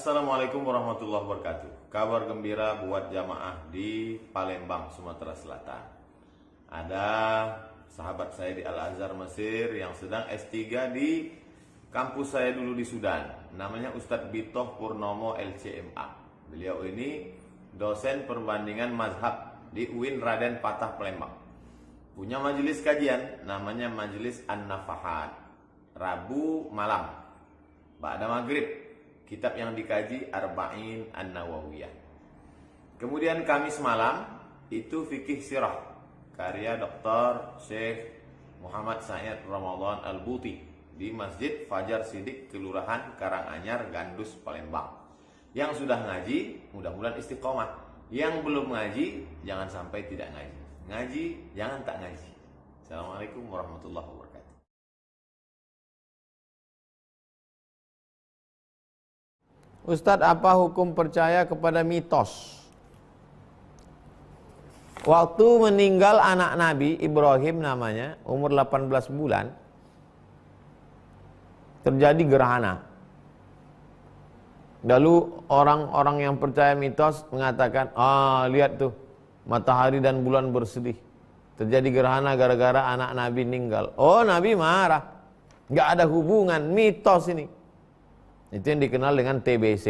Assalamualaikum warahmatullahi wabarakatuh. Kabar gembira buat jamaah di Palembang, Sumatera Selatan. Ada sahabat saya di Al-Azhar Mesir yang sedang S3 di kampus saya dulu di Sudan. Namanya Ustadz Bitoh Purnomo LCMA. Beliau ini dosen perbandingan mazhab di UIN Raden Patah Palembang. Punya majelis kajian namanya Majelis An-Nafahat. Rabu malam ba'da maghrib. Kitab yang dikaji Arba'in An-Nawawiyah. Kemudian Kamis malam itu Fikih Sirah karya Dr. Syekh Muhammad Said Ramadan Al-Buti di Masjid Fajar Sidik, Kelurahan Karanganyar, Gandus, Palembang. Yang sudah ngaji mudah-mudahan istiqomah. Yang belum ngaji jangan sampai tidak ngaji. Ngaji jangan tak ngaji. Assalamualaikum warahmatullahi wabarakatuh. Ustadz, apa hukum percaya kepada mitos? Waktu meninggal anak Nabi Ibrahim namanya, umur 18 bulan, terjadi gerhana. Lalu orang-orang yang percaya mitos mengatakan, lihat tuh, matahari dan bulan bersedih. Terjadi gerhana gara-gara anak Nabi meninggal. Oh, Nabi marah. Gak ada hubungan, mitos ini. Itu yang dikenal dengan TBC.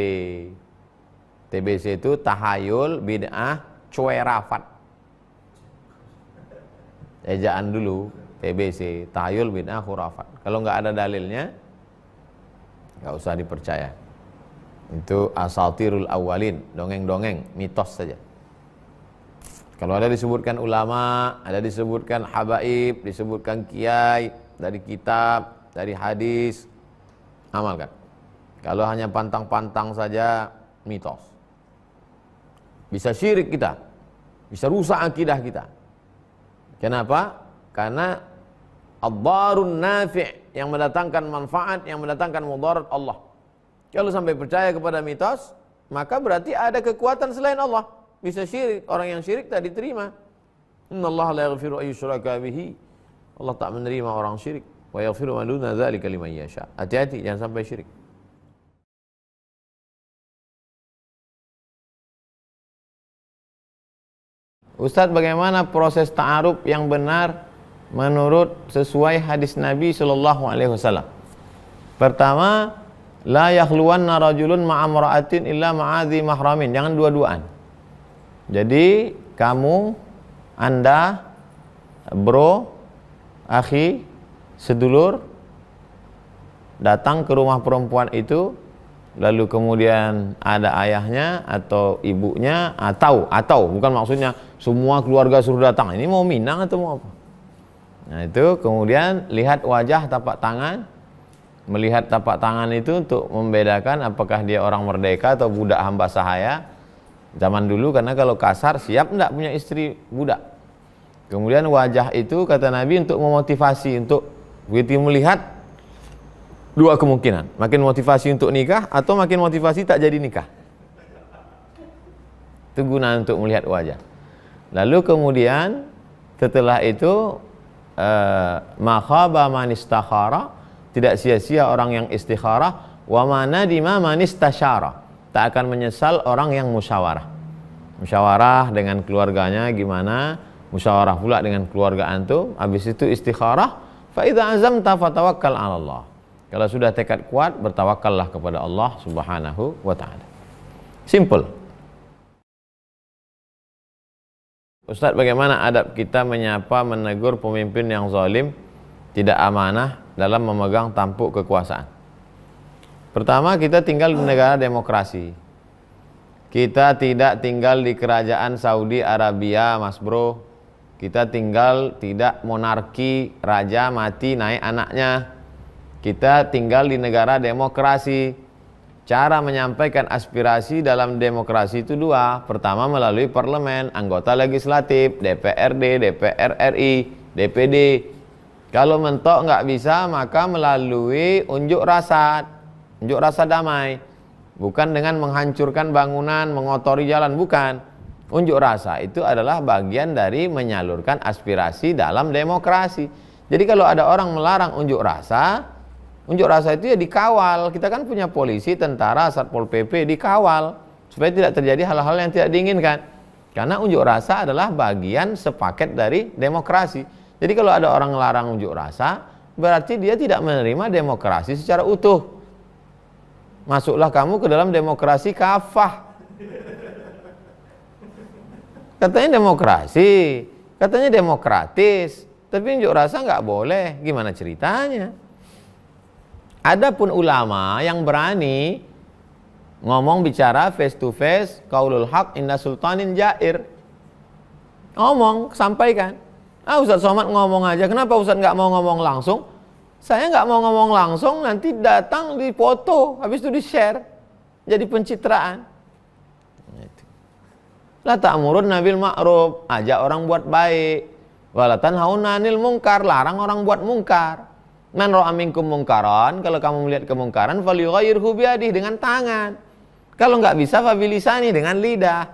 TBC itu tahayul bid'ah cuerafat. Ejaan dulu TBC, tahayul bid'ah khurafat. Kalau nggak ada dalilnya, nggak usah dipercaya. Itu asatirul awalin, dongeng-dongeng, mitos saja. Kalau ada disebutkan ulama, ada disebutkan habaib, disebutkan kiai, dari kitab, dari hadis, amalkan. Kalau hanya pantang-pantang saja, mitos. Bisa syirik kita, bisa rusak akidah kita. Kenapa? Karena ad-darun nafi' yang mendatangkan manfaat, yang mendatangkan mudarat Allah. Kalau sampai percaya kepada mitos, maka berarti ada kekuatan selain Allah. Bisa syirik, orang yang syirik tak diterima. Innallaha la yaghfiru ayyushraka bihi. Allah tak menerima orang syirik. Wa yaghfiru ma duna dzalika liman yasha. Hati-hati jangan sampai syirik. Ustadz, bagaimana proses ta'aruf yang benar menurut sesuai hadis Nabi sallallahu alaihi wasallam? Pertama, la yakhluwanna rajulun ma'amra'atin illa ma'adhi mahramin. Jangan dua-duaan. Jadi kamu, Anda, bro, akhi, sedulur datang ke rumah perempuan itu, lalu kemudian ada ayahnya atau ibunya atau bukan maksudnya semua keluarga suruh datang. Ini mau minang atau mau apa? Nah, itu kemudian lihat wajah, tapak tangan. Melihat tapak tangan itu untuk membedakan apakah dia orang merdeka atau budak hamba sahaya. Zaman dulu, karena kalau kasar siap enggak punya istri budak. Kemudian wajah itu kata Nabi untuk memotivasi, untuk begitu melihat dua kemungkinan, makin motivasi untuk nikah atau makin motivasi tak jadi nikah. Itu guna untuk melihat wajah. Lalu kemudian setelah itu ma khaba man istakhara, tidak sia-sia orang yang istikharah, wa ma nadima man istasyara, tak akan menyesal orang yang musyawarah. Musyawarah dengan keluarganya gimana, musyawarah pula dengan keluarga antum, habis itu istikharah, fa idza azamta fatawakkal 'ala Allah. Kalau sudah tekad kuat, bertawakallah kepada Allah Subhanahu wa ta'ala. Simple. Ustadz, bagaimana adab kita menyapa, menegur pemimpin yang zalim, tidak amanah dalam memegang tampuk kekuasaan? Pertama, kita tinggal di negara demokrasi. Kita tidak tinggal di kerajaan Saudi Arabia, mas bro. Kita tinggal tidak monarki, raja mati naik anaknya. Kita tinggal di negara demokrasi. Cara menyampaikan aspirasi dalam demokrasi itu dua. Pertama melalui parlemen, anggota legislatif, DPRD, DPR RI, DPD. Kalau mentok nggak bisa, maka melalui unjuk rasa damai. Bukan dengan menghancurkan bangunan, mengotori jalan, bukan. Unjuk rasa itu adalah bagian dari menyalurkan aspirasi dalam demokrasi. Jadi kalau ada orang melarang unjuk rasa, Unjuk rasa itu ya dikawal. Kita kan punya polisi, tentara, Satpol PP, dikawal supaya tidak terjadi hal-hal yang tidak diinginkan. Karena unjuk rasa adalah bagian sepaket dari demokrasi. Jadi kalau ada orang melarang unjuk rasa, berarti dia tidak menerima demokrasi secara utuh. Masuklah kamu ke dalam demokrasi kafah. Katanya demokrasi, katanya demokratis, tapi unjuk rasa nggak boleh. Gimana ceritanya? Adapun ulama yang berani ngomong bicara face to face, qaulul haq inda sultanin jair. Ngomong, sampaikan. Ustaz Somad ngomong aja, kenapa Ustaz nggak mau ngomong langsung? Saya nggak mau ngomong langsung, nanti datang di foto, habis itu di share, jadi pencitraan. La ta'murun nabil ma'ruf, ajak orang buat baik. Wala tanhauna 'anil munkar, larang orang buat mungkar. Man ra'a minkum mungkaran, kalau kamu melihat kemungkaran, falyughayyirhu biyadihi, dengan tangan. Kalau nggak bisa, fabilisani, dengan lidah.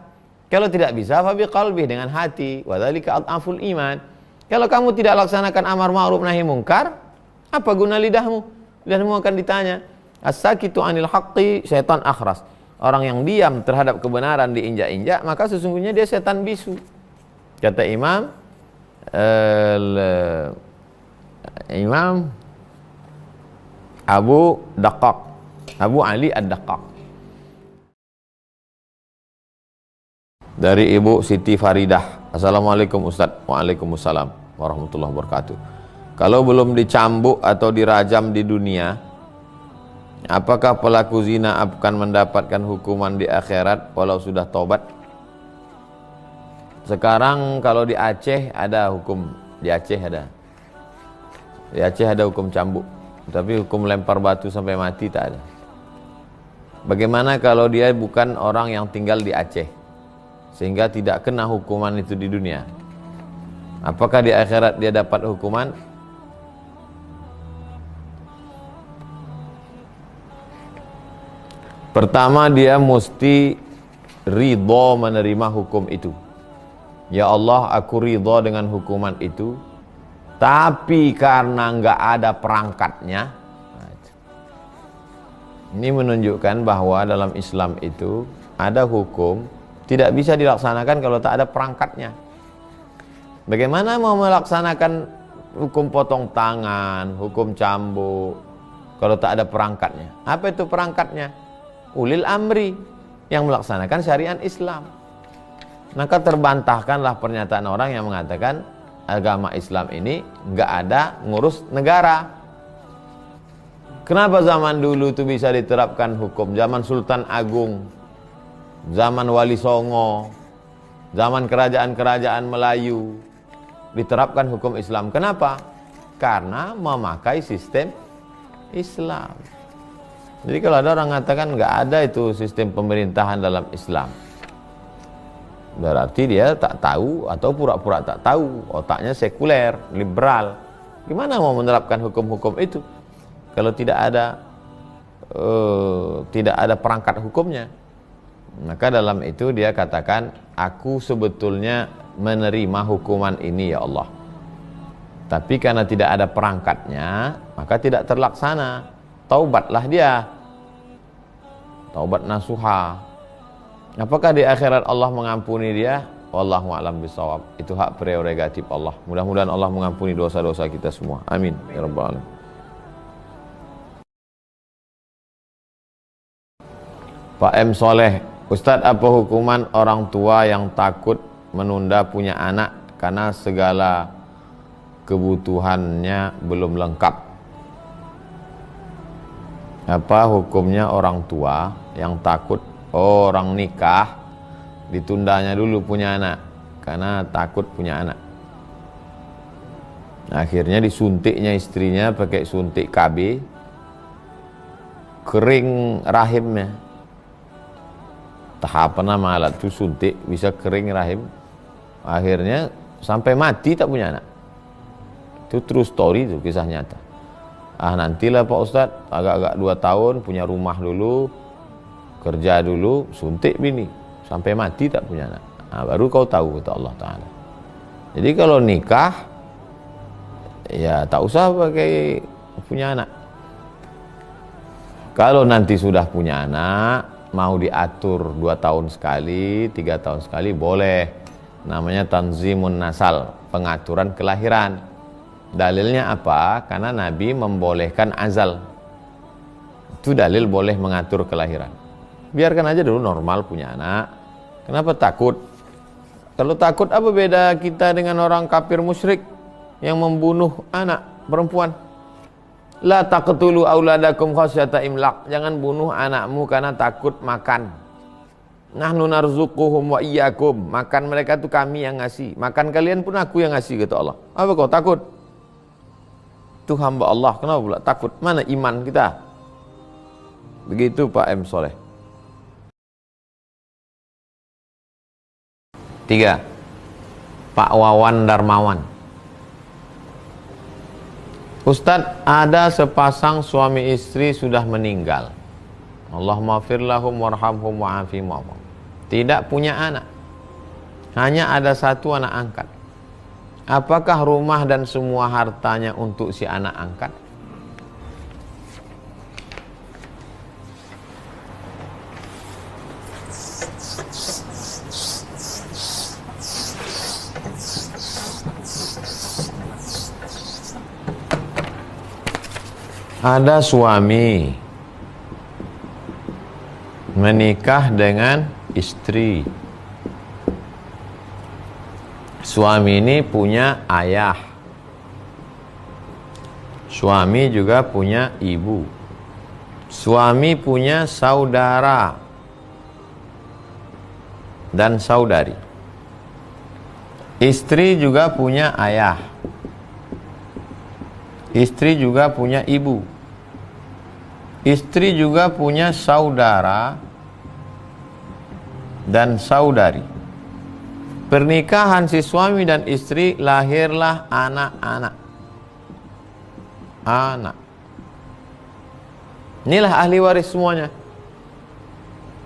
Kalau tidak bisa, fabiqalbihi, dengan hati. Wa dzalika adhaful iman. Kalau kamu tidak laksanakan amar ma'ruf nahi mungkar, apa guna lidahmu? Lidahmu akan ditanya. As-sakitu 'anil haqqi syaitan akhras. Orang yang diam terhadap kebenaran diinjak-injak, maka sesungguhnya dia setan bisu. Kata Imam Abu Daqqaq, Abu Ali Ad-Daqqaq. Dari Ibu Siti Faridah. Assalamualaikum Ustaz. Waalaikumsalam warahmatullahi wabarakatuh. Kalau belum dicambuk atau dirajam di dunia, apakah pelaku zina akan mendapatkan hukuman di akhirat walau sudah tobat? Sekarang kalau di Aceh ada hukum, di Aceh ada hukum cambuk, tapi hukum lempar batu sampai mati tak ada. Bagaimana kalau dia bukan orang yang tinggal di Aceh, sehingga tidak kena hukuman itu di dunia? Apakah di akhirat dia dapat hukuman? Pertama, dia mesti ridho menerima hukum itu. Ya Allah, aku ridho dengan hukuman itu, tapi karena nggak ada perangkatnya. Ini menunjukkan bahwa dalam Islam itu ada hukum tidak bisa dilaksanakan kalau tak ada perangkatnya. Bagaimana mau melaksanakan hukum potong tangan, hukum cambuk, kalau tak ada perangkatnya? Apa itu perangkatnya? Ulil amri, yang melaksanakan syariat Islam. Maka terbantahkanlah pernyataan orang yang mengatakan agama Islam ini nggak ada ngurus negara. Kenapa zaman dulu itu bisa diterapkan hukum? Zaman Sultan Agung, zaman Wali Songo, zaman kerajaan-kerajaan Melayu diterapkan hukum Islam. Kenapa? Karena memakai sistem Islam. Jadi kalau ada orang mengatakan nggak ada itu sistem pemerintahan dalam Islam, berarti dia tak tahu atau pura-pura tak tahu, otaknya sekuler, liberal. Gimana mau menerapkan hukum-hukum itu kalau tidak ada perangkat hukumnya? Maka dalam itu dia katakan, aku sebetulnya menerima hukuman ini ya Allah, tapi karena tidak ada perangkatnya maka tidak terlaksana. Taubatlah dia, taubat nasuha. Apakah di akhirat Allah mengampuni dia? Wallahu a'lam bishawab. Itu hak prerogatif Allah. Mudah-mudahan Allah mengampuni dosa-dosa kita semua. Amin ya rabbal alamin. Pak M. Soleh, Ustadz, apa hukuman orang tua yang takut menunda punya anak karena segala kebutuhannya belum lengkap? Apa hukumnya orang tua yang takut orang nikah ditundanya dulu punya anak karena takut punya anak? Akhirnya disuntiknya istrinya pakai suntik KB, kering rahimnya. Tahapan nama alat itu suntik bisa kering rahim, akhirnya sampai mati tak punya anak. Itu true story, itu kisah nyata. Nantilah Pak Ustadz, agak-agak 2 tahun punya rumah dulu, kerja dulu, suntik bini sampai mati tak punya anak. Baru kau tahu, kata Allah Ta'ala. Jadi kalau nikah ya tak usah pakai punya anak. Kalau nanti sudah punya anak, mau diatur 2 tahun sekali, 3 tahun sekali, boleh. Namanya tanzimun nasal, pengaturan kelahiran. Dalilnya apa? Karena Nabi membolehkan azal. Itu dalil boleh mengatur kelahiran. Biarkan aja dulu normal punya anak. Kenapa takut? Kalau takut, apa beda kita dengan orang kafir musyrik yang membunuh anak perempuan? La taqtulu auladakum khasyata imlaq. Jangan bunuh anakmu karena takut makan. Nahnu narzuquhum wa iyyakum. Makan mereka itu kami yang ngasih. Makan kalian pun aku yang ngasih, kata Allah. Apa kau takut? Itu hamba Allah. Kenapa pula takut? Mana iman kita? Begitu Pak M. Soleh. 3. Pak Wawan Darmawan. Ustadz, ada sepasang suami istri sudah meninggal. Allahumma fir lahum warhamhum wa'afihim wa'afihim. Tidak punya anak. Hanya ada satu anak angkat. Apakah rumah dan semua hartanya untuk si anak angkat? Ada suami menikah dengan istri. Suami ini punya ayah. Suami juga punya ibu. Suami punya saudara dan saudari. Istri juga punya ayah. Istri juga punya ibu. Istri juga punya saudara dan saudari. Pernikahan si suami dan istri, lahirlah anak-anak. Anak. Inilah ahli waris semuanya.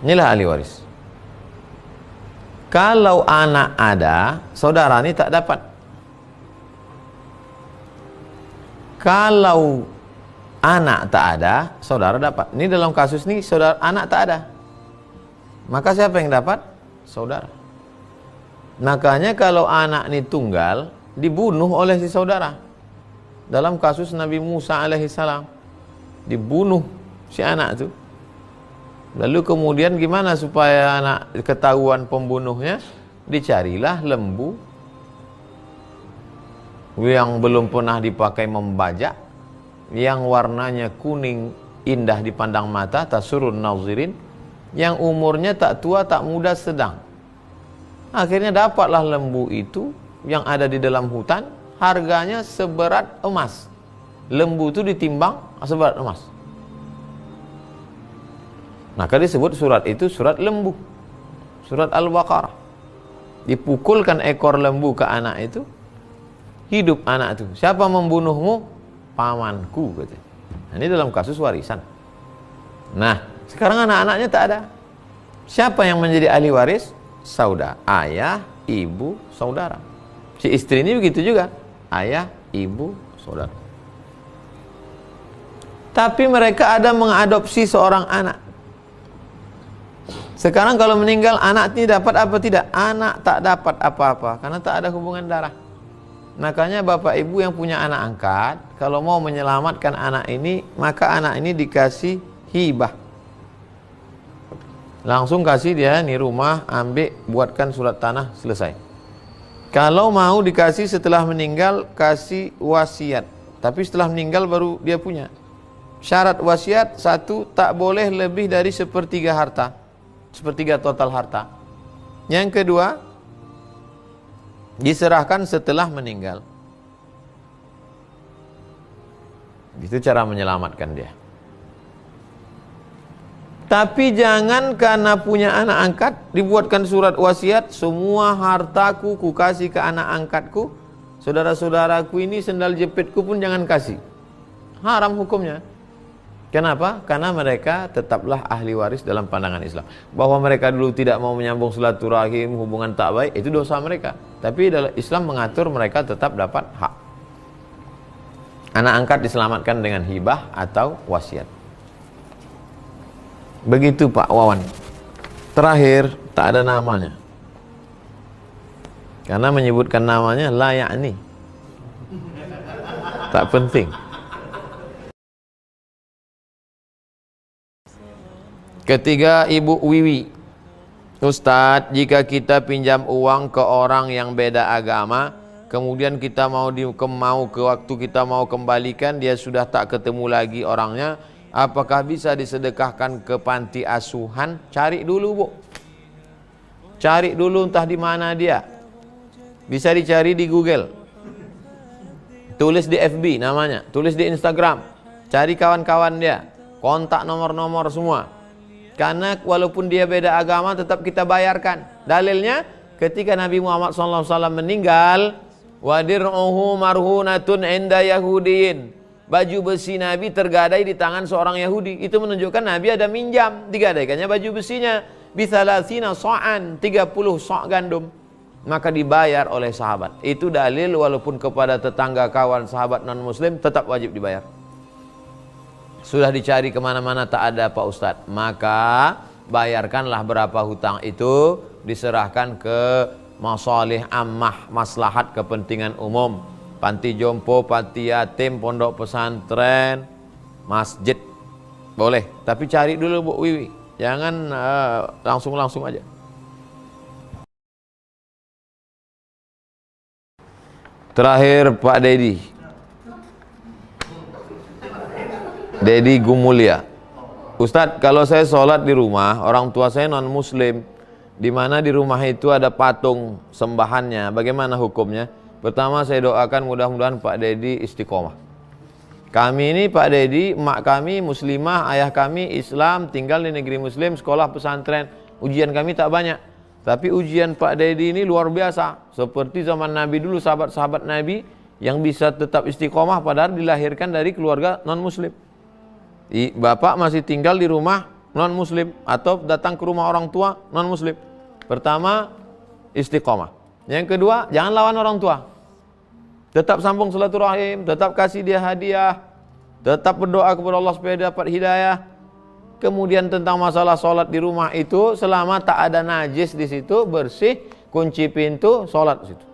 Inilah ahli waris. Kalau anak ada, saudara ini tak dapat. Kalau anak tak ada, saudara dapat. Ini dalam kasus ini saudara anak tak ada. Maka siapa yang dapat? Saudara. Makanya kalau anak ini tunggal, dibunuh oleh si saudara. Dalam kasus Nabi Musa alaihissalam, dibunuh si anak itu. Lalu kemudian gimana supaya anak ketahuan pembunuhnya? Dicarilah lembu yang belum pernah dipakai membajak, yang warnanya kuning indah dipandang mata, tasurun nazirin, yang umurnya tak tua tak muda sedang. Akhirnya dapatlah lembu itu yang ada di dalam hutan, harganya seberat emas. Lembu itu ditimbang seberat emas. Maka disebut surat itu surat lembu, surat Al-Baqarah. Dipukulkan ekor lembu ke anak itu, hidup anak itu. Siapa membunuhmu? Pamanku, katanya. Nah, ini dalam kasus warisan. Nah, sekarang anak-anaknya tak ada. Siapa yang menjadi ahli waris? Saudara, ayah, ibu, saudara. Si istri ini begitu juga, ayah, ibu, saudara. Tapi mereka ada mengadopsi seorang anak. Sekarang kalau meninggal, anak ini dapat apa tidak? Anak tak dapat apa-apa karena tak ada hubungan darah. Makanya bapak ibu yang punya anak angkat, kalau mau menyelamatkan anak ini, maka anak ini dikasih hibah. Langsung kasih dia nih rumah, ambil, buatkan surat tanah, selesai. Kalau mau dikasih setelah meninggal, kasih wasiat. Tapi setelah meninggal baru dia punya. Syarat wasiat, 1, tak boleh lebih dari 1/3 harta. 1/3 total harta. Yang kedua, diserahkan setelah meninggal. Itu cara menyelamatkan dia. Tapi jangan karena punya anak angkat dibuatkan surat wasiat, semua hartaku ku kasih ke anak angkatku, saudara-saudaraku ini sendal jepitku pun jangan kasih. Haram hukumnya. Kenapa? Karena mereka tetaplah ahli waris dalam pandangan Islam. Bahwa mereka dulu tidak mau menyambung silaturahim, hubungan tak baik, itu dosa mereka. Tapi dalam Islam mengatur mereka tetap dapat hak. Anak angkat diselamatkan dengan hibah atau wasiat. Begitu Pak Wawan. Terakhir, tak ada namanya. Karena menyebutkan namanya la ya'ni. Tak penting. Ketiga, Ibu Wiwi. Ustadz, jika kita pinjam uang ke orang yang beda agama, kemudian kita mau ke waktu kita mau kembalikan, dia sudah tak ketemu lagi orangnya, apakah bisa disedekahkan ke panti asuhan? Cari dulu, Bu. Cari dulu entah di mana dia. Bisa dicari di Google. Tulis di FB namanya, tulis di Instagram. Cari kawan-kawan dia, kontak nomor-nomor semua. Karena walaupun dia beda agama tetap kita bayarkan. Dalilnya ketika Nabi Muhammad SAW meninggal, wadir'uhu marhunatun inda yahudiyin. Baju besi Nabi tergadai di tangan seorang Yahudi. Itu menunjukkan Nabi ada minjam, digadaikannya baju besinya. Bithalasina sa'an, 30 sa' gandum. Maka dibayar oleh sahabat. Itu dalil walaupun kepada tetangga, kawan, sahabat non muslim tetap wajib dibayar. Sudah dicari kemana-mana tak ada Pak Ustadz, maka bayarkanlah berapa hutang itu, diserahkan ke masalih ammah, maslahat kepentingan umum, panti jompo, panti yatim, pondok pesantren, masjid, boleh. Tapi cari dulu Bu Wiwi, jangan langsung aja. Terakhir Pak Dedi Gumulya. Ustadz, kalau saya sholat di rumah, orang tua saya non muslim, di mana di rumah itu ada patung sembahannya, bagaimana hukumnya? Pertama saya doakan mudah-mudahan Pak Dedi istiqomah. Kami ini Pak Dedi, emak kami muslimah, ayah kami Islam, tinggal di negeri muslim, sekolah pesantren, ujian kami tak banyak. Tapi ujian Pak Dedi ini luar biasa. Seperti zaman Nabi dulu, sahabat-sahabat Nabi yang bisa tetap istiqomah padahal dilahirkan dari keluarga non muslim. Bapak masih tinggal di rumah non muslim atau datang ke rumah orang tua non muslim. Pertama, istiqomah. Yang kedua, jangan lawan orang tua. Tetap sambung silaturahim, tetap kasih dia hadiah, tetap berdoa kepada Allah supaya dapat hidayah. Kemudian tentang masalah sholat di rumah itu, selama tak ada najis di situ, bersih, kunci pintu, sholat di situ.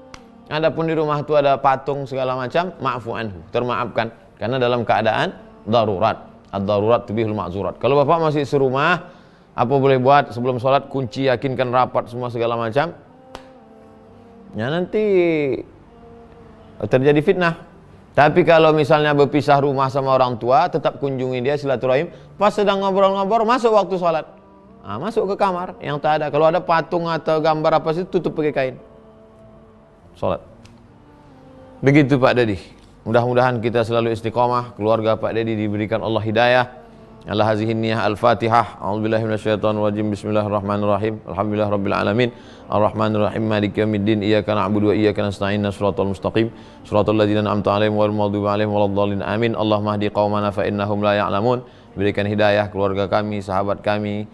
Adapun di rumah itu ada patung segala macam, ma'fu anhu, termaafkan karena dalam keadaan darurat. Ad-darurat tubihul ma'zurat. Kalau Bapak masih serumah, apa boleh buat sebelum sholat, kunci, yakinkan rapat semua segala macam. Ya nanti terjadi fitnah. Tapi kalau misalnya berpisah rumah sama orang tua, tetap kunjungi dia, silaturahim. Pas sedang ngobrol-ngobrol, masuk waktu sholat. Nah, masuk ke kamar yang tak ada. Kalau ada patung atau gambar apa sih, tutup pakai kain. Sholat. Begitu Pak Dedi. Mudah-mudahan kita selalu istiqomah, keluarga Pak Dedi diberikan Allah hidayah. Ala hazihi niyah al-Fatihah. A'udzubillahi minasyaitonir rajim. Bismillahirrahmanirrahim. Alhamdulillahirabbil alamin. Arrahmanirrahim. Maliki yaumiddin. Iyyaka na'budu wa iyyaka nasta'in. Shiratal mustaqim. Shiratal ladzina an'amta 'alaihim ghairil maghdubi alaihim waladdallin. Amin. Allahumma hdi qaumana fa innahum la ya'lamun. Berikan hidayah keluarga kami, sahabat kami,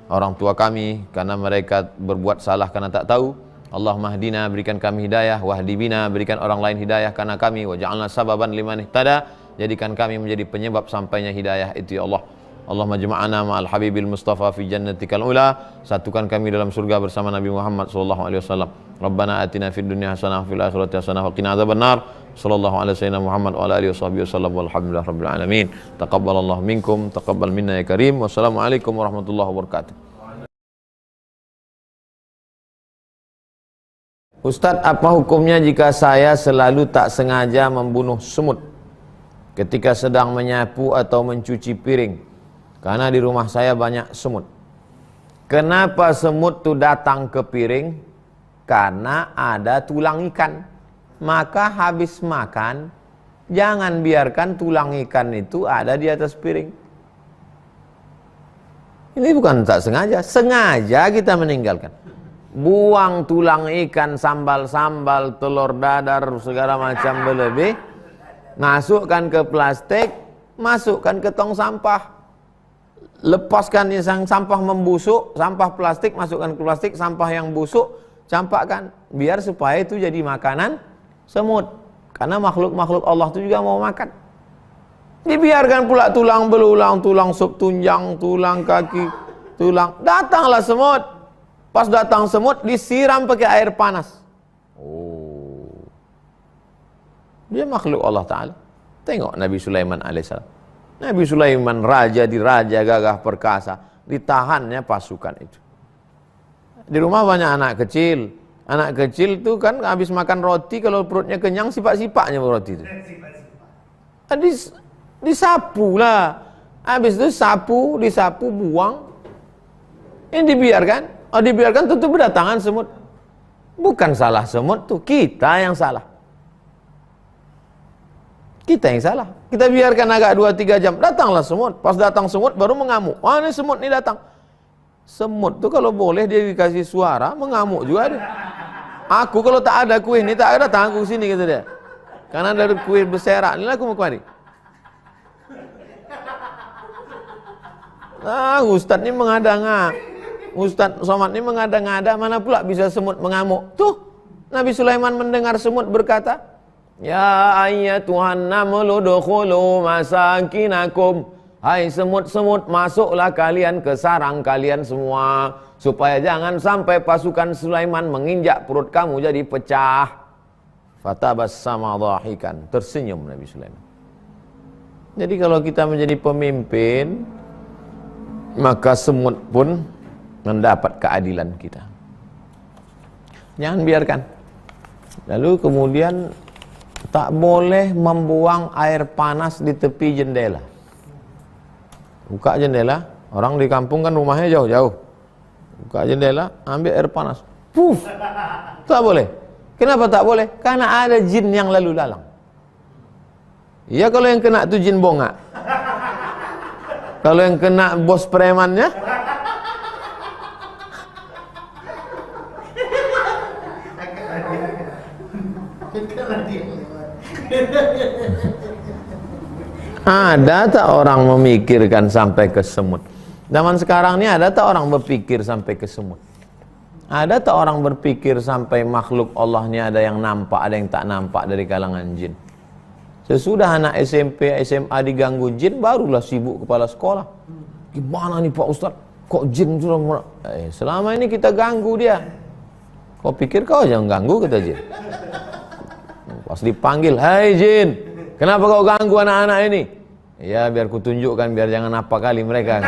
orang tua kami karena mereka berbuat salah karena tak tahu. Allahumma hdina, berikan kami hidayah, wahdi bina, berikan orang lain hidayah karena kami, waj'alna sababan liman ihtada, jadikan kami menjadi penyebab sampainya hidayah itu ya Allah. Allahumma jama'ana ma'al habibil mustafa fi jannatikal ula, satukan kami dalam surga bersama Nabi Muhammad sallallahu alaihi wasallam. Rabbana atina fid dunya hasanah fil akhirati hasanah wa qina adzabannar. Sallallahu alaihi wasallam Muhammad wa ala alihi washabbihi wasallam walhamdulillahirabbil alamin. Taqabbalallahu minkum, taqabbal minna ya karim. Wassalamualaikum warahmatullahi wabarakatuh. Ustadz, apa hukumnya jika saya selalu tak sengaja membunuh semut ketika sedang menyapu atau mencuci piring? Karena di rumah saya banyak semut. Kenapa semut itu datang ke piring? Karena ada tulang ikan. Maka habis makan, jangan biarkan tulang ikan itu ada di atas piring. Ini bukan tak sengaja, sengaja kita meninggalkan. Buang tulang ikan, sambal-sambal, telur dadar, segala macam berlebih, masukkan ke plastik, masukkan ke tong sampah. Lepaskan yang sampah membusuk, sampah plastik, masukkan ke plastik, sampah yang busuk, campakkan. Biar supaya itu jadi makanan semut. Karena makhluk-makhluk Allah itu juga mau makan. Dibiarkan pula tulang belulang, tulang sup tunjang, tulang kaki, tulang. Datanglah semut. Pas datang semut disiram pakai air panas. Oh. Dia makhluk Allah Ta'ala. Tengok Nabi Sulaiman alaihissalam. Nabi Sulaiman raja di raja gagah perkasa. Ditahannya pasukan itu. Di rumah banyak anak kecil. Anak kecil tuh kan habis makan roti, kalau perutnya kenyang sipak-sipaknya roti itu. Disapu lah. Habis itu disapu, buang. Ini dibiarkan. Oh, dibiarkan tentu berdatangan semut. Bukan salah semut tuh, kita yang salah. Kita yang salah. Kita biarkan agak 2-3 jam. Datanglah semut. Pas datang semut baru mengamuk. Wah, ini semut nih datang. Semut tuh kalau boleh dia dikasih suara, mengamuk juga dia. Aku kalau tak ada kuih ini, tak ada datang aku sini kata dia. Karena dari kuih berserak, inilah aku mau kemari. Nah, Ustadz ini mengada-ngada. Ustadz Somad ini mengada-ngada, mana pula bisa semut mengamuk. Tuh, Nabi Sulaiman mendengar semut berkata, Ya ayyatuhan namlu dukhulu masakinakum. Hai semut-semut, masuklah kalian ke sarang kalian semua, supaya jangan sampai pasukan Sulaiman menginjak perut kamu jadi pecah. Fatabassama dhahikan, tersenyum Nabi Sulaiman. Jadi kalau kita menjadi pemimpin, maka semut pun mendapat keadilan kita. Jangan biarkan. Lalu kemudian tak boleh membuang air panas di tepi jendela. Buka jendela, orang di kampung kan rumahnya jauh-jauh. Buka jendela, ambil air panas. Puf. Tak boleh. Kenapa tak boleh? Karena ada jin yang lalu lalang. Ya kalau yang kena itu jin bongak. Kalau yang kena bos premannya, ada tak orang memikirkan sampai ke semut? Zaman sekarang ini ada tak orang berpikir sampai ke semut? Ada tak orang berpikir sampai makhluk Allah ini ada yang nampak, ada yang tak nampak dari kalangan jin? Sesudah anak SMP, SMA diganggu jin, barulah sibuk kepala sekolah. Gimana nih Pak Ustadz? Kok jin sudah selama ini kita ganggu dia. Kau pikir kau jangan ganggu kata jin. Pas dipanggil, hai jin, kenapa kau ganggu anak-anak ini? Ya biar kutunjukkan, biar jangan apa kali mereka.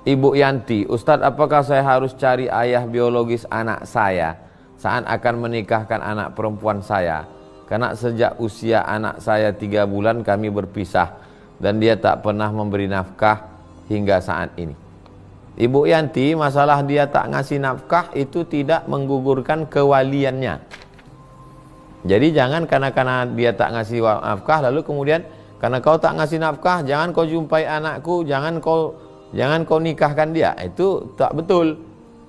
Ibu Yanti, Ustadz apakah saya harus cari ayah biologis anak saya saat akan menikahkan anak perempuan saya? Karena sejak usia anak saya 3 bulan kami berpisah dan dia tak pernah memberi nafkah hingga saat ini. Ibu Yanti, masalah dia tak ngasih nafkah itu tidak menggugurkan kewaliannya. Jadi jangan karena dia tak ngasih nafkah lalu kemudian karena kau tak ngasih nafkah jangan kau jumpai anakku, jangan kau nikahkan dia. Itu tak betul.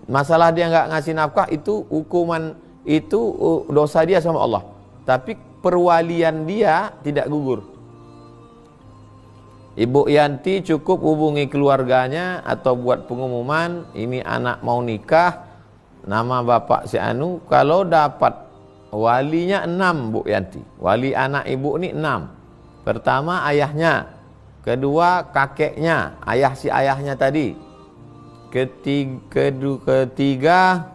Masalah dia nggak ngasih nafkah itu hukuman, itu dosa dia sama Allah. Tapi perwalian dia tidak gugur. Ibu Yanti cukup hubungi keluarganya atau buat pengumuman, ini anak mau nikah, nama bapak si Anu. Kalau dapat walinya 6 Bu Yanti, wali anak ibu ini 6. Pertama ayahnya, kedua kakeknya, ayah si ayahnya tadi, ketiga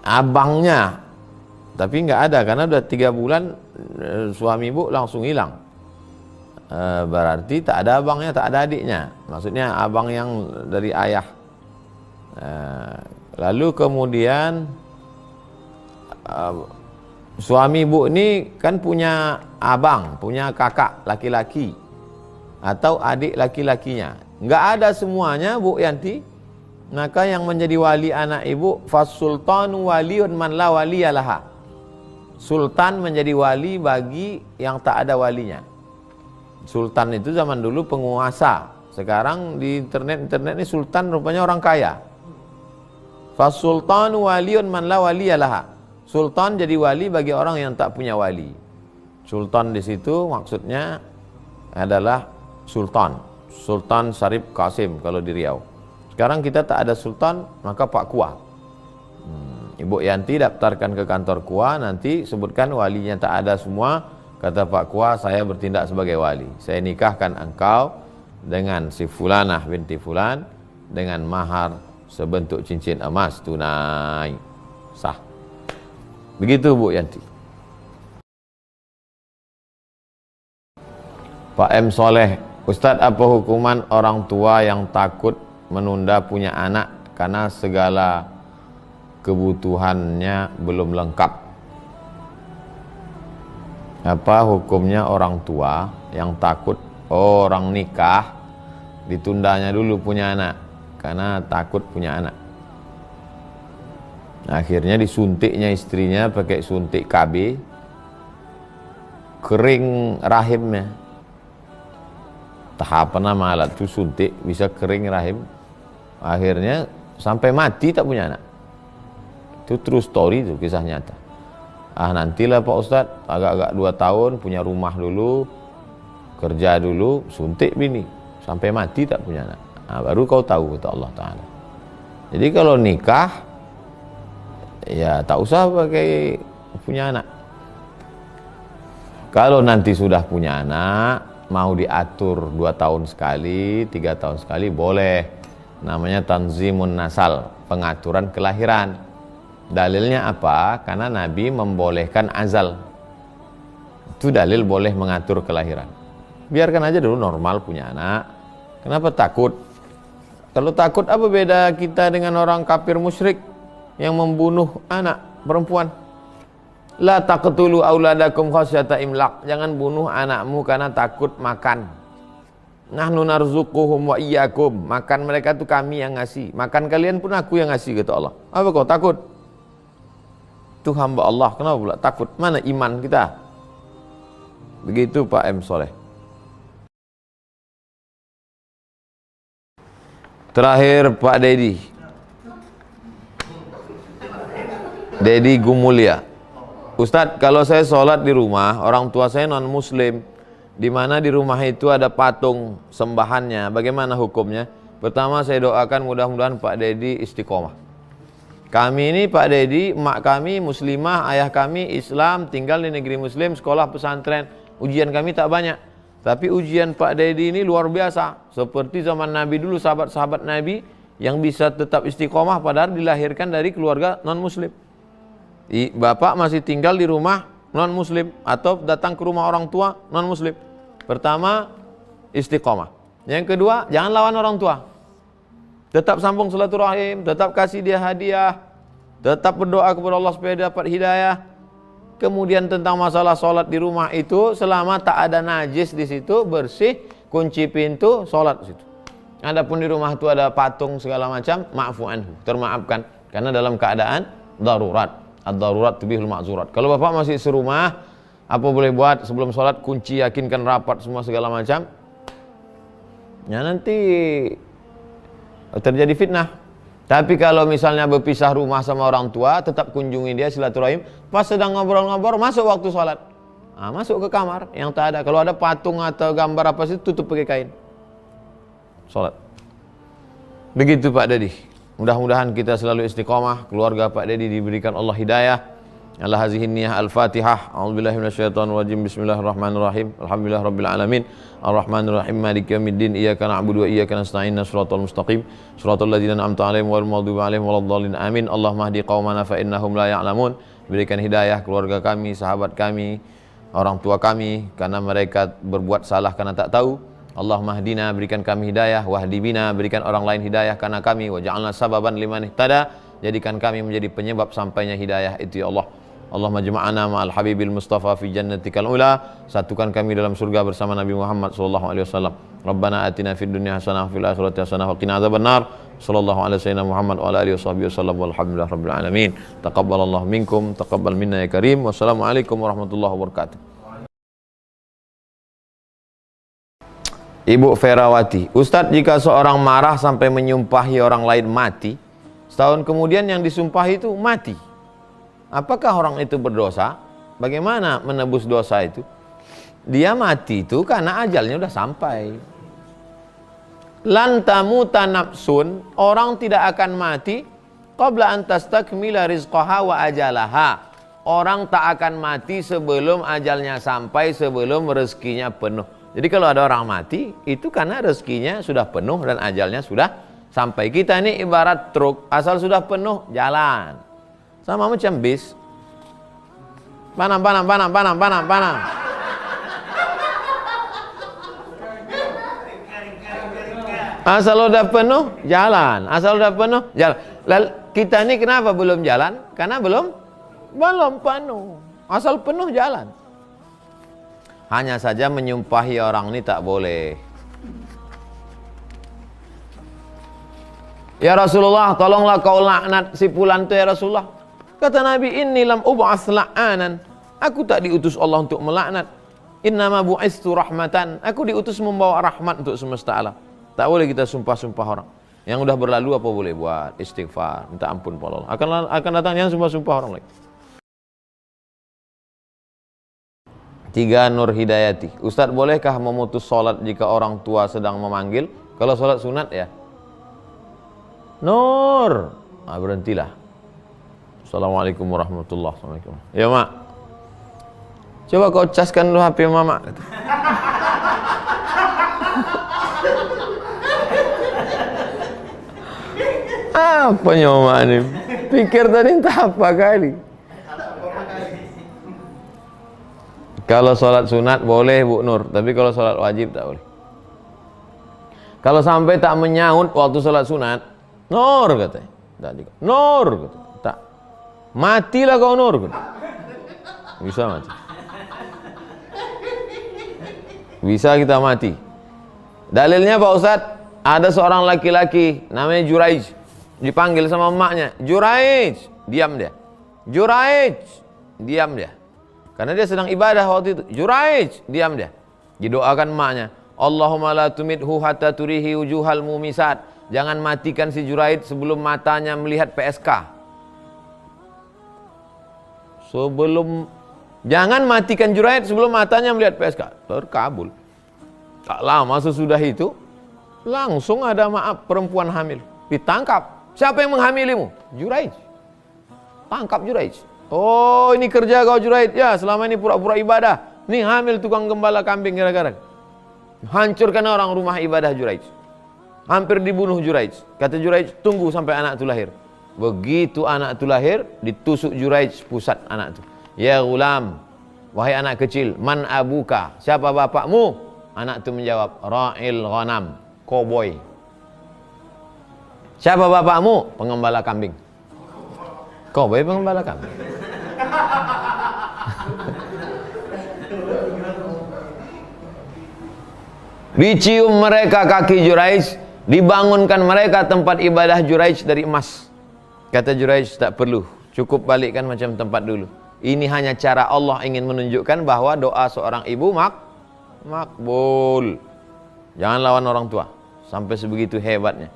abangnya, tapi nggak ada karena udah 3 bulan suami ibu langsung hilang. Berarti tak ada abangnya, tak ada adiknya. Maksudnya abang yang dari ayah. Lalu kemudian suami ibu ini kan punya abang, punya kakak laki-laki atau adik laki-lakinya. Nggak ada semuanya Bu Yanti. Maka yang menjadi wali anak ibu, fasultanu waliun man la waliyalaha. Sultan menjadi wali bagi yang tak ada walinya. Sultan itu zaman dulu penguasa. Sekarang di internet ini sultan rupanya orang kaya. Fasultanu waliun man la waliyalaha. Sultan jadi wali bagi orang yang tak punya wali. Sultan di situ maksudnya adalah sultan. Sultan Syarif Qasim kalau di Riau. Sekarang kita tak ada sultan, maka Pak Kuah. Ibu Yanti daftarkan ke kantor KUA, nanti sebutkan walinya tak ada semua. Kata Pak KUA, saya bertindak sebagai wali. Saya nikahkan engkau dengan si Fulanah binti Fulan dengan mahar sebentuk cincin emas tunai. Sah. Begitu Bu Yanti. Pak M. Soleh, Ustadz, apa hukuman orang tua yang takut menunda punya anak karena segala kebutuhannya belum lengkap? Apa hukumnya orang tua yang takut orang nikah ditundanya dulu punya anak karena takut punya anak? Akhirnya disuntiknya istrinya pakai suntik KB, kering rahimnya. Tahapan nama alat itu suntik bisa kering rahim, akhirnya sampai mati tak punya anak. Itu true story, itu kisah nyata. Nantilah Pak Ustadz agak-agak 2 tahun punya rumah dulu, kerja dulu, suntik bini sampai mati tak punya anak. Baru kau tahu, kata Allah Ta'ala. Jadi kalau nikah ya tak usah pakai punya anak. Kalau nanti sudah punya anak, mau diatur 2 tahun sekali, 3 tahun sekali boleh. Namanya tanzimun nasal, pengaturan kelahiran. Dalilnya apa? Karena Nabi membolehkan azal. Itu dalil boleh mengatur kelahiran. Biarkan aja dulu normal punya anak. Kenapa takut? Kalau takut, apa beda kita dengan orang kafir musyrik yang membunuh anak perempuan? La taqtulu auladakum khasyata imlaq. Jangan bunuh anakmu karena takut makan. Nahnu narzuquhum wa iyyakum. Makan mereka itu kami yang ngasih. Makan kalian pun aku yang ngasih, kata Allah. Apa kau takut? Itu hamba Allah, kenapa pula takut? Mana iman kita? Begitu Pak M. Soleh. Terakhir Pak Dedi. Dedi Gumulya. Ustadz, kalau saya sholat di rumah, orang tua saya non muslim, di mana di rumah itu ada patung sembahannya, bagaimana hukumnya? Pertama saya doakan mudah-mudahan Pak Dedi istiqomah. Kami ini Pak Dedi, emak kami muslimah, ayah kami Islam, tinggal di negeri muslim, sekolah pesantren. Ujian kami tak banyak, tapi ujian Pak Dedi ini luar biasa. Seperti zaman Nabi dulu, sahabat-sahabat Nabi yang bisa tetap istiqomah padahal dilahirkan dari keluarga non muslim. Bapak masih tinggal di rumah non muslim atau datang ke rumah orang tua non muslim. Pertama, istiqomah. Yang kedua, jangan lawan orang tua. Tetap sambung silaturahim, tetap kasih dia hadiah, tetap berdoa kepada Allah supaya dapat hidayah. Kemudian tentang masalah sholat di rumah itu, selama tak ada najis di situ, bersih, kunci pintu, sholat di situ. Adapun di rumah itu ada patung segala macam, ma'fu anhu, termaafkan karena dalam keadaan darurat. Ad-darurat tubihul ma'zurat. Kalau bapak masih serumah, apa boleh buat sebelum sholat? Kunci, yakinkan rapat semua segala macam. Ya nanti terjadi fitnah. Tapi kalau misalnya berpisah rumah sama orang tua, tetap kunjungi dia, silaturahim. Pas sedang ngobrol-ngobrol, masuk waktu sholat, masuk ke kamar yang tak ada. Kalau ada patung atau gambar apa sih, tutup pakai kain, sholat. Begitu Pak Dedi. Mudah-mudahan kita selalu istiqomah, keluarga Pak Dedi diberikan Allah hidayah. Ala hazihi niyah al-Fatihah. A'udzubillahi minasyaitonir rajim. Bismillahirrahmanirrahim. Alhamdulillahirabbil alamin. Arrahmanirrahim. Maliki yaumiddin. Iyyaka na'budu wa iyyaka nasta'in. Shiratal mustaqim. Shiratal ladzina an'amta 'alaihim ghairil maghdubi 'alaihim waladdallin. Amin. Allahumma hdi qaumana fa innahum la ya'lamun. Berikan hidayah keluarga kami, sahabat kami, orang tua kami karena mereka berbuat salah karena tak tahu. Allahumma hdina, berikan kami hidayah, wahdi bina, berikan orang lain hidayah karena kami, waj'alna sababan liman ihtada, jadikan kami menjadi penyebab sampainya hidayah itu ya Allah. Allahumma jama'ana ma'al habibil mustafa fi jannatikal ula, satukan kami dalam surga bersama Nabi Muhammad sallallahu alaihi wasallam. Rabbana atina fid dunya hasanah wa fil akhirati hasanah wa qina adzabannar. Sallallahu alaihi wasallam Muhammad wa ala alihi wasallam walhamdulillahi rabbil alamin. Taqabbalallahu minkum, taqabbal minna ya karim. Wassalamualaikum warahmatullahi wabarakatuh. Ibu Ferawati, Ustadz, jika seorang marah sampai menyumpahi orang lain mati, setahun kemudian yang disumpahi itu mati, apakah orang itu berdosa? Bagaimana menebus dosa itu? Dia mati itu karena ajalnya sudah sampai. Lan tamuta nafsun, orang tidak akan mati qabla an tastakmila rizqaha wa ajalaha. Orang tak akan mati sebelum ajalnya sampai, sebelum rezekinya penuh. Jadi kalau ada orang mati, itu karena rezekinya sudah penuh dan ajalnya sudah sampai. Kita ini ibarat truk, asal sudah penuh, jalan. Sama macam bis. Panam. Asal udah penuh, jalan. Asal udah penuh, jalan. Lalu kita ini kenapa belum jalan? Karena belum penuh. Asal penuh jalan. Hanya saja menyumpahi orang ini tak boleh. Ya Rasulullah, tolonglah kau laknat si fulan itu ya Rasulullah. Kata Nabi, inni lam ub'ats la'anan. Aku tak diutus Allah untuk melaknat. Innama bu'istu rahmatan. Aku diutus membawa rahmat untuk semesta alam. Tak boleh kita sumpah-sumpah orang. Yang udah berlalu apa boleh buat? Istighfar, minta ampun pada Allah. Akan datang yang sumpah-sumpah orang lain. 3. Nur Hidayati. Ustadz, bolehkah memutus sholat jika orang tua sedang memanggil? Kalau sholat sunat ya. Nur, berhentilah. Assalamualaikum warahmatullahi wabarakatuh. Ya mak, coba kau caskan dulu HP mama. Apa nyawa ini? Pikir tadi entah apa kali. Kalau sholat sunat boleh Bu Nur, tapi kalau sholat wajib tak boleh. Kalau sampai tak menyaut waktu sholat sunat, Nur katanya, Nur katanya, tak, matilah kau Nur katanya. Bisa mati. Bisa kita mati. Dalilnya Pak Ustadz, ada seorang laki-laki namanya Juraij, dipanggil sama emaknya, Juraij, diam dia. Juraij, diam dia. Karena dia sedang ibadah waktu itu. Juraij, diam dia. Didoakan emaknya, Allahumma la tumithu hatta turihi wujuhal mumisat. Jangan matikan si Juraij sebelum matanya melihat PSK. Jangan matikan Juraij sebelum matanya melihat PSK. Terkabul. Tak lama sesudah itu, langsung ada maaf perempuan hamil. Ditangkap. Siapa yang menghamilimu? Juraij. Tangkap Juraij. Oh, ini kerja kau Juraij. Ya, selama ini pura-pura ibadah. Nih hamil tukang gembala kambing gara-gara. Hancurkan orang rumah ibadah Juraij. Hampir dibunuh Juraij. Kata Juraij, tunggu sampai anak itu lahir. Begitu anak itu lahir, ditusuk Juraij pusat anak itu. Ya gulam, wahai anak kecil, man abuka? Siapa bapakmu? Anak itu menjawab, ra'il ghanam, koboi. Siapa bapakmu? Pengembala kambing. Koboi pengembala kambing. Dicium mereka kaki Juraij, dibangunkan mereka tempat ibadah Juraij dari emas. Kata Juraij, tak perlu, cukup balikkan macam tempat dulu. Ini hanya cara Allah ingin menunjukkan bahwa doa seorang ibu makbul. Jangan lawan orang tua, sampai sebegitu hebatnya.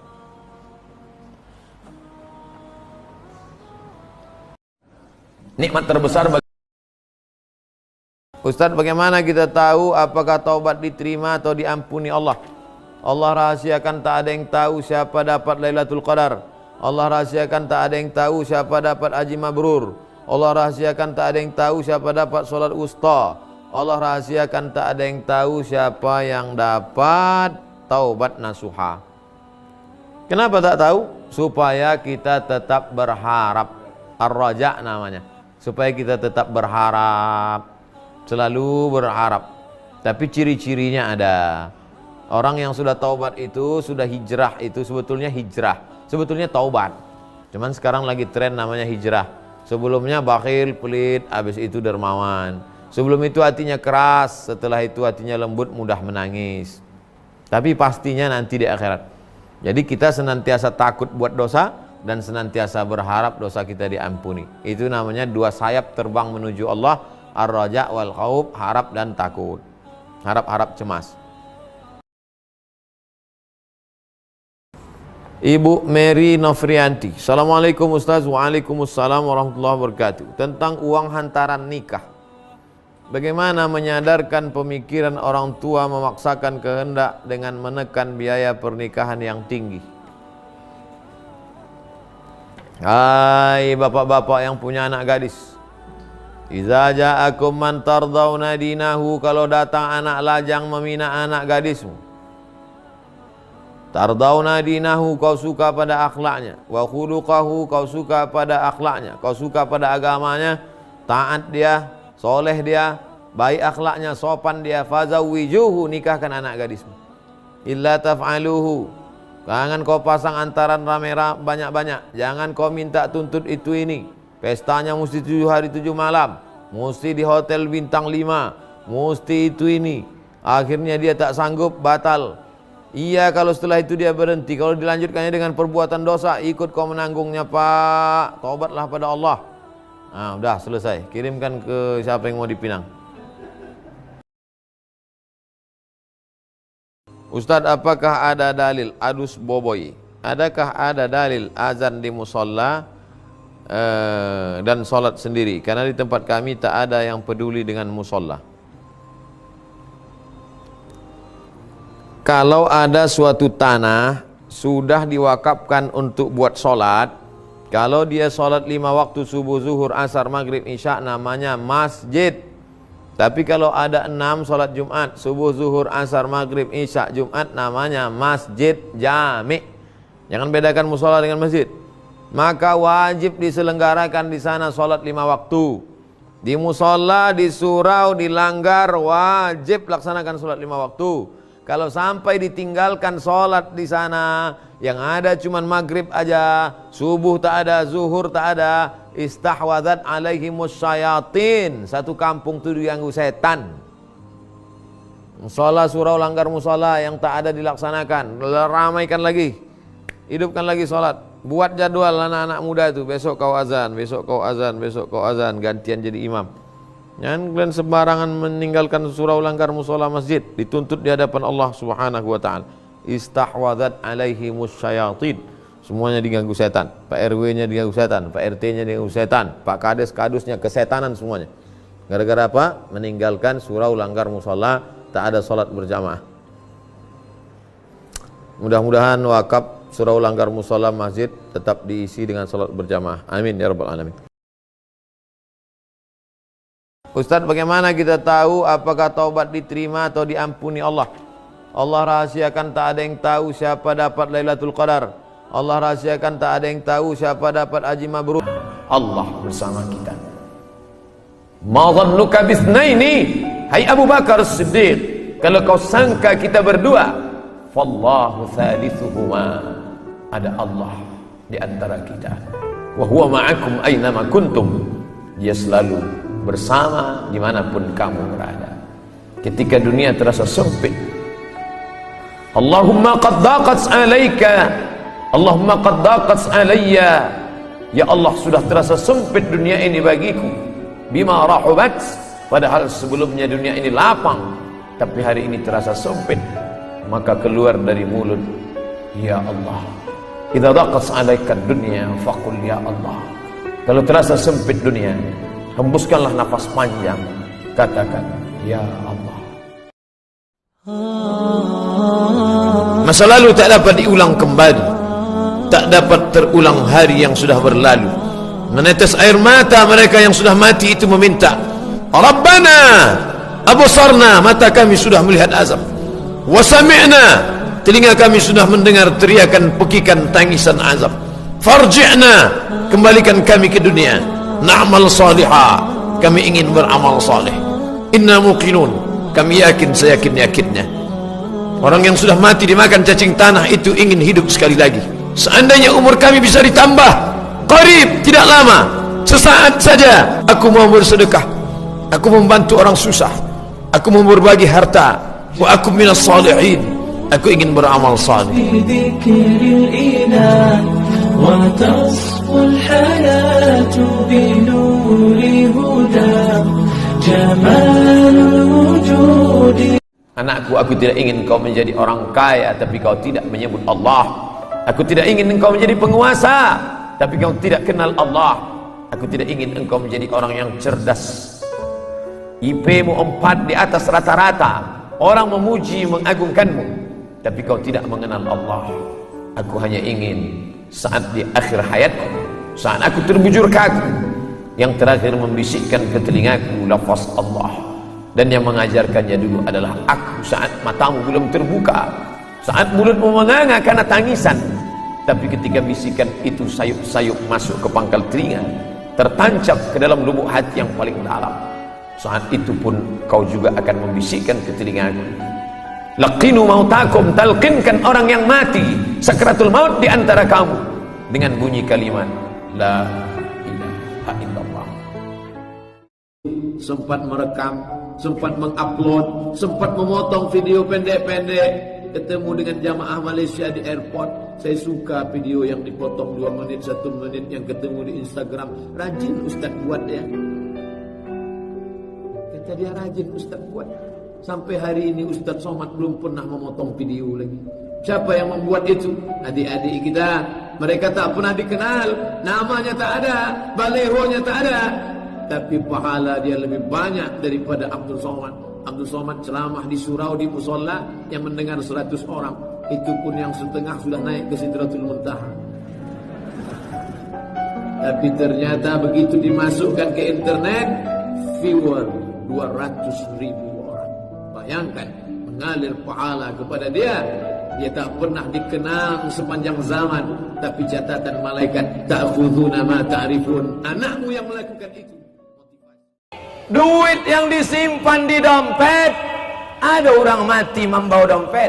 Nikmat terbesar bagi Ustadz, bagaimana kita tahu apakah taubat diterima atau diampuni Allah? Allah rahasiakan, tak ada yang tahu siapa dapat Lailatul Qadar. Allah rahasiakan, tak ada yang tahu siapa dapat haji mabrur. Allah rahasiakan, tak ada yang tahu siapa dapat solat wusta. Allah rahasiakan, tak ada yang tahu siapa yang dapat taubat nasuha. Kenapa tak tahu? Supaya kita tetap berharap. Ar-raja namanya. Supaya kita tetap berharap, selalu berharap. Tapi ciri-cirinya ada. Orang yang sudah taubat itu, sudah hijrah itu sebetulnya hijrah, sebetulnya taubat. Cuman sekarang lagi tren namanya hijrah. Sebelumnya bakhil, pelit, habis itu dermawan. Sebelum itu hatinya keras, setelah itu hatinya lembut, mudah menangis. Tapi pastinya nanti di akhirat. Jadi kita senantiasa takut buat dosa dan senantiasa berharap dosa kita diampuni. Itu namanya dua sayap terbang menuju Allah, ar-raja wal khauf, harap dan takut. Harap-harap cemas. Ibu Mary Novrianti, Assalamualaikum Ustaz. Waalaikumsalam warahmatullahi wabarakatuh. Tentang uang hantaran nikah, bagaimana menyadarkan pemikiran orang tua memaksakan kehendak dengan menekan biaya pernikahan yang tinggi? Hai bapak-bapak yang punya anak gadis, iza ja'akum man tardawna dinahu, kalau datang anak lajang memina anak gadismu, tardawna dinahu, kau suka pada akhlaknya, wa khuluqahu, kau suka pada akhlaknya, kau suka pada agamanya, taat dia, soleh dia, baik akhlaknya, sopan dia, fazawwijuhu, nikahkan anak gadismu. Illa taf'aluhu, jangan kau pasang antaran rame-rame banyak-banyak, jangan kau minta tuntut itu ini, pestanya mesti 7 hari 7 malam, mesti di hotel bintang 5, mesti itu ini, akhirnya dia tak sanggup, batal. Iya, kalau setelah itu dia berhenti, kalau dilanjutkannya dengan perbuatan dosa, ikut kau menanggungnya pak, taubatlah pada Allah. Nah, udah selesai, kirimkan ke siapa yang mau dipinang. Ustadz, apakah ada dalil adus boboi? Adakah ada dalil azan di musola dan sholat sendiri? Karena di tempat kami tak ada yang peduli dengan musola. Kalau ada suatu tanah sudah diwakafkan untuk buat sholat, kalau dia sholat 5 waktu subuh, zuhur, asar, maghrib, isya, namanya masjid. Tapi kalau ada 6 sholat Jumat, subuh, zuhur, asar, maghrib, isya, Jumat, namanya masjid jami'. Jangan bedakan musola dengan masjid. Maka wajib diselenggarakan di sana sholat 5 waktu. Di musola, di surau, di langgar, wajib laksanakan sholat 5 waktu. Kalau sampai ditinggalkan sholat di sana, yang ada cuman maghrib aja, subuh tak ada, zuhur tak ada, istahwadat alaihimus syayatin, satu kampung itu diganggu setan. Musola, surau, langgar musola yang tak ada dilaksanakan, ramaikan lagi, hidupkan lagi sholat. Buat jadwal anak-anak muda itu, besok kau azan, besok kau azan, besok kau azan, gantian jadi imam. Jangan kalian sembarangan meninggalkan surau, langgar, musola, masjid, dituntut di hadapan Allah Subhanahu wa taala. Istahwadat alaihimus syayatin, semuanya diganggu setan. Pak RW-nya diganggu setan, Pak RT-nya diganggu setan, Pak Kades, kadusnya kesetanan semuanya. Gara-gara apa? Meninggalkan surau, langgar, musola, tak ada salat berjamaah. Mudah-mudahan wakaf surau, langgar, musola, masjid tetap diisi dengan salat berjamaah. Amin ya rabbal alamin. Ustadz, bagaimana kita tahu apakah taubat diterima atau diampuni Allah? Allah rahasiakan, tak ada yang tahu siapa dapat Lailatul Qadar. Allah rahasiakan, tak ada yang tahu siapa dapat haji mabrur. Allah bersama kita. Ma dhannuka bitsnaini, hai Abu Bakar As-Siddiq, kalau kau sangka kita berdua, fallahu thalithuhuma, ada Allah di antara kita. Wa huwa ma'akum aina ma kuntum, dia selalu bersama dimanapun kamu berada. Ketika dunia terasa sempit, Allahumma qad daqat alaika, Allahumma qad daqat alayya, ya Allah sudah terasa sempit dunia ini bagiku, bima rahubat, padahal sebelumnya dunia ini lapang, tapi hari ini terasa sempit. Maka keluar dari mulut, ya Allah, idza daqat alaika dunya faqul ya Allah. Kalau terasa sempit dunia, hembuskanlah nafas panjang, katakan ya Allah. Masa lalu tak dapat diulang kembali, tak dapat terulang hari yang sudah berlalu. Menetes air mata mereka yang sudah mati itu meminta, Rabbana absarna, mata kami sudah melihat azab, wa sami'na, telinga kami sudah mendengar teriakan pekikan tangisan azab, farji'na, kembalikan kami ke dunia, na'mal salihah, kami ingin beramal saleh, inna muqinun, kami yakin seyakin-yakinnya. Orang yang sudah mati dimakan cacing tanah itu ingin hidup sekali lagi. Seandainya umur kami bisa ditambah, qarib, tidak lama, sesaat saja, aku mau bersedekah, aku membantu orang susah, aku mau berbagi harta, wa aku minas salihin, aku ingin beramal saleh. وتصفو الحياة بنور هدى جمال الوجود. Anakku, aku tidak ingin kau menjadi orang kaya tapi kau tidak menyebut Allah. Aku tidak ingin engkau menjadi penguasa tapi kau tidak kenal Allah. Aku tidak ingin engkau menjadi orang yang cerdas, IP-mu 4 di atas rata-rata, orang memuji mengagungkanmu tapi kau tidak mengenal Allah. Aku hanya ingin saat di akhir hayatku saat aku terbujur kaku, yang terakhir membisikkan ke telingaku lafaz Allah, dan yang mengajarkannya dulu adalah aku saat matamu belum terbuka, saat mulutmu menganga karena tangisan, tapi ketika bisikan itu sayup-sayup masuk ke pangkal telinga, tertancap ke dalam lubuk hati yang paling dalam, saat itu pun kau juga akan membisikkan ke telingaku, laqinu mautakum, talqinkan orang yang mati sakratul maut di antara kamu dengan bunyi kalimat la ilaha illallah. Sempat merekam, sempat mengupload, sempat memotong video pendek-pendek, ketemu dengan jamaah Malaysia di airport. Saya suka video yang dipotong 2 menit, 1 menit yang ketemu di Instagram. Rajin Ustaz buat ya. Kata dia rajin Ustaz buat. Sampai hari ini Ustaz Somad belum pernah memotong video lagi. Siapa yang membuat itu? Adik-adik kita. Mereka tak pernah dikenal, namanya tak ada, balehonya tak ada, tapi pahala dia lebih banyak daripada Abdul Somad. Abdul Somad ceramah di surau di musola yang mendengar 100 orang, itu pun yang setengah sudah naik ke Sidratul Muntaha. Tapi ternyata begitu dimasukkan ke internet, viewer 200.000 orang. Bayangkan, mengalir pahala kepada dia. Dia tak pernah dikenang sepanjang zaman, tapi catatan malaikat ta'khuduna ma ta'rifun. Anakmu yang melakukan itu. Duit yang disimpan di dompet, ada orang mati membawa dompet?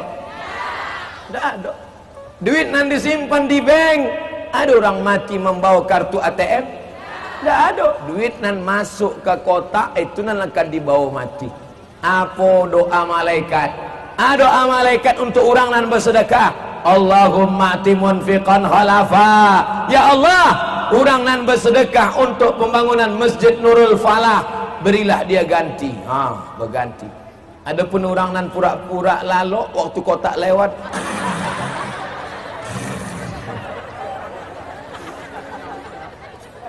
Tidak ada. Duit yang disimpan di bank, ada orang mati membawa kartu ATM? Tidak ada. Duit yang masuk ke kotak itu nan akan dibawa mati. Apa doa malaikat? Doa malaikat untuk orang yang bersedekah. Allahumma ati munfiqan khalafa. Ya Allah, orang yang bersedekah untuk pembangunan Masjid Nurul Falah, berilah dia ganti. Berganti. Adapun orang yang pura-pura lalok waktu kotak lewat,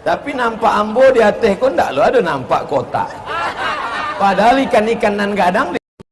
tapi nampak ambo di atas kau ndak lo ada nampak kotak. Padahal ikan-ikan nan gadang